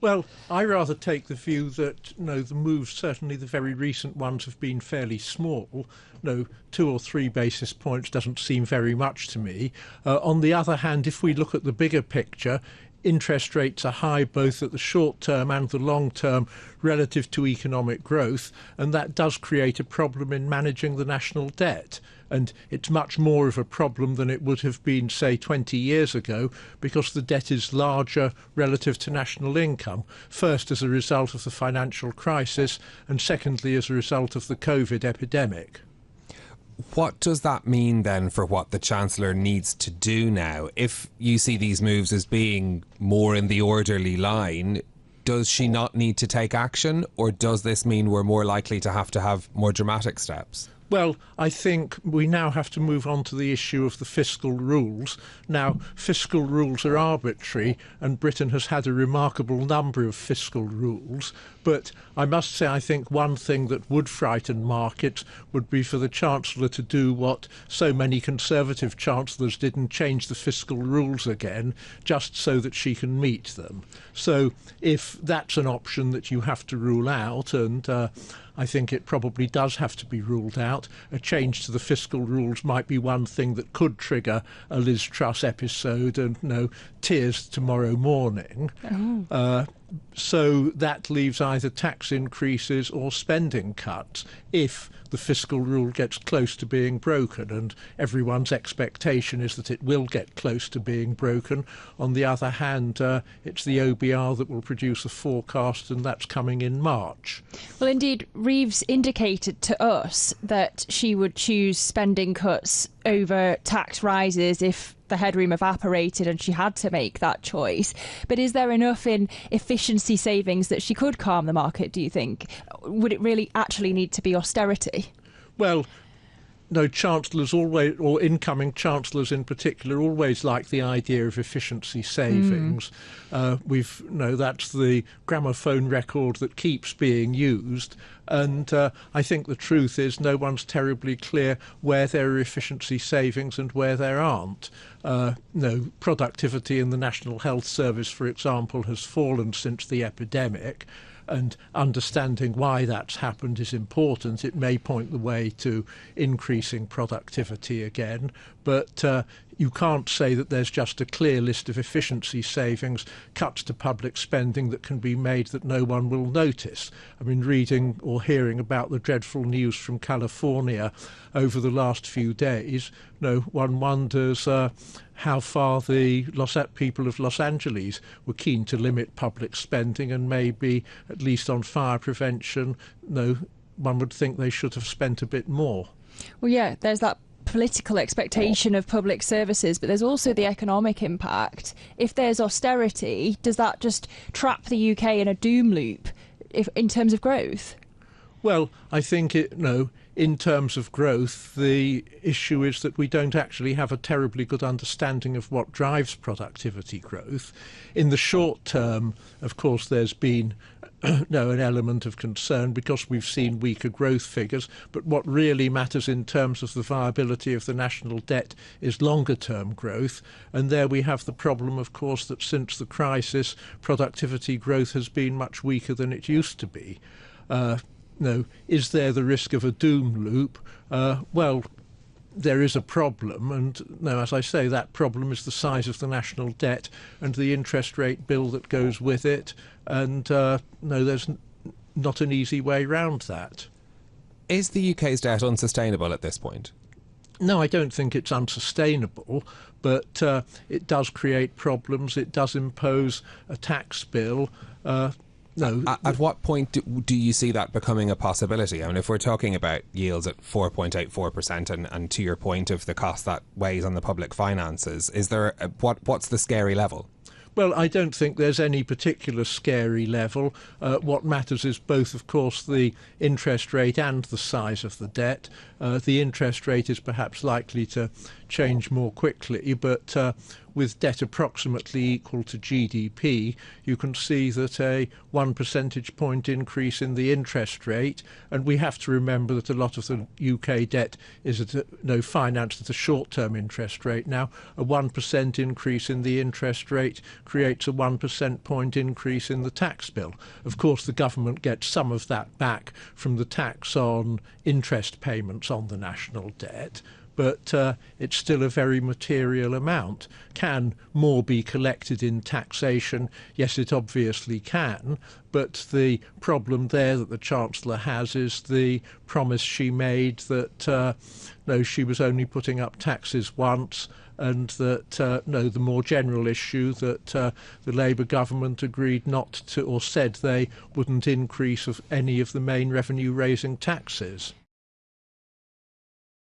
Well, I rather take the view that, the moves, certainly the very recent ones, have been fairly small. 2 or 3 basis points doesn't seem very much to me. On the other hand, if we look at the bigger picture, interest rates are high both at the short term and the long term relative to economic growth, and that does create a problem in managing the national debt. And it's much more of a problem than it would have been, say, 20 years ago, because the debt is larger relative to national income, first as a result of the financial crisis, and secondly as a result of the COVID epidemic. What does that mean then for what the Chancellor needs to do now? If you see these moves as being more in the orderly line, does she not need to take action, or does this mean we're more likely to have more dramatic steps? Well, I think we now have to move on to the issue of the fiscal rules. Now, fiscal rules are arbitrary, and Britain has had a remarkable number of fiscal rules. But I must say, I think one thing that would frighten markets would be for the Chancellor to do what so many Conservative Chancellors did and change the fiscal rules again, just so that she can meet them. So if that's an option that you have to rule out, and I think it probably does have to be ruled out, a change to the fiscal rules might be one thing that could trigger a Liz Truss episode and tears tomorrow morning. So that leaves either tax increases or spending cuts if the fiscal rule gets close to being broken, and everyone's expectation is that it will get close to being broken. On the other hand, it's the OBR that will produce a forecast, and that's coming in March. Well, indeed, Reeves indicated to us that she would choose spending cuts over tax rises if the headroom evaporated and she had to make that choice. But is there enough in efficiency savings that she could calm the market, do you think? Would it really actually need to be austerity? Well, chancellors always, or incoming chancellors in particular, always like the idea of efficiency savings. That's the gramophone record that keeps being used. And I think the truth is no one's terribly clear where there are efficiency savings and where there aren't. Productivity in the National Health Service, for example, has fallen since the epidemic. And understanding why that's happened is important. It may point the way to increasing productivity again, but you can't say that there's just a clear list of efficiency savings, cuts to public spending that can be made that no one will notice. I mean, reading or hearing about the dreadful news from California over the last few days, one wonders how far the people of Los Angeles were keen to limit public spending, and maybe, at least on fire prevention, one would think they should have spent a bit more. Well, yeah, there's that political expectation of public services, but there's also the economic impact. If there's austerity, does that just trap the UK in a doom loop in terms of growth? Well, I think in terms of growth, the issue is that we don't actually have a terribly good understanding of what drives productivity growth. In the short term, of course, there's been an element of concern because we've seen weaker growth figures, but what really matters in terms of the viability of the national debt is longer term growth, and there we have the problem, of course, that since the crisis, productivity growth has been much weaker than it used to be. Is there the risk of a doom loop? Well, there is a problem, and as I say, that problem is the size of the national debt and the interest rate bill that goes with it, and there's not an easy way round that. Is the UK's debt unsustainable at this point? No, I don't think it's unsustainable, but it does create problems. It does impose a tax bill. At what point do you see that becoming a possibility? I mean, if we're talking about yields at 4.84% and to your point of the cost that weighs on the public finances, is there what's the scary level? Well, I don't think there's any particular scary level. What matters is both, of course, the interest rate and the size of the debt. The interest rate is perhaps likely to change more quickly, but with debt approximately equal to GDP, you can see that a 1 percentage point increase in the interest rate, and we have to remember that a lot of the UK debt is financed at a short-term interest rate. Now, a 1% increase in the interest rate creates a 1% point increase in the tax bill. Of course, the government gets some of that back from the tax on interest payments on the national debt, but it's still a very material amount. Can more be collected in taxation? Yes, it obviously can, but the problem there that the Chancellor has is the promise she made that no, she was only putting up taxes once, and that the more general issue that the Labour government agreed not to, or said they wouldn't increase of any of the main revenue-raising taxes.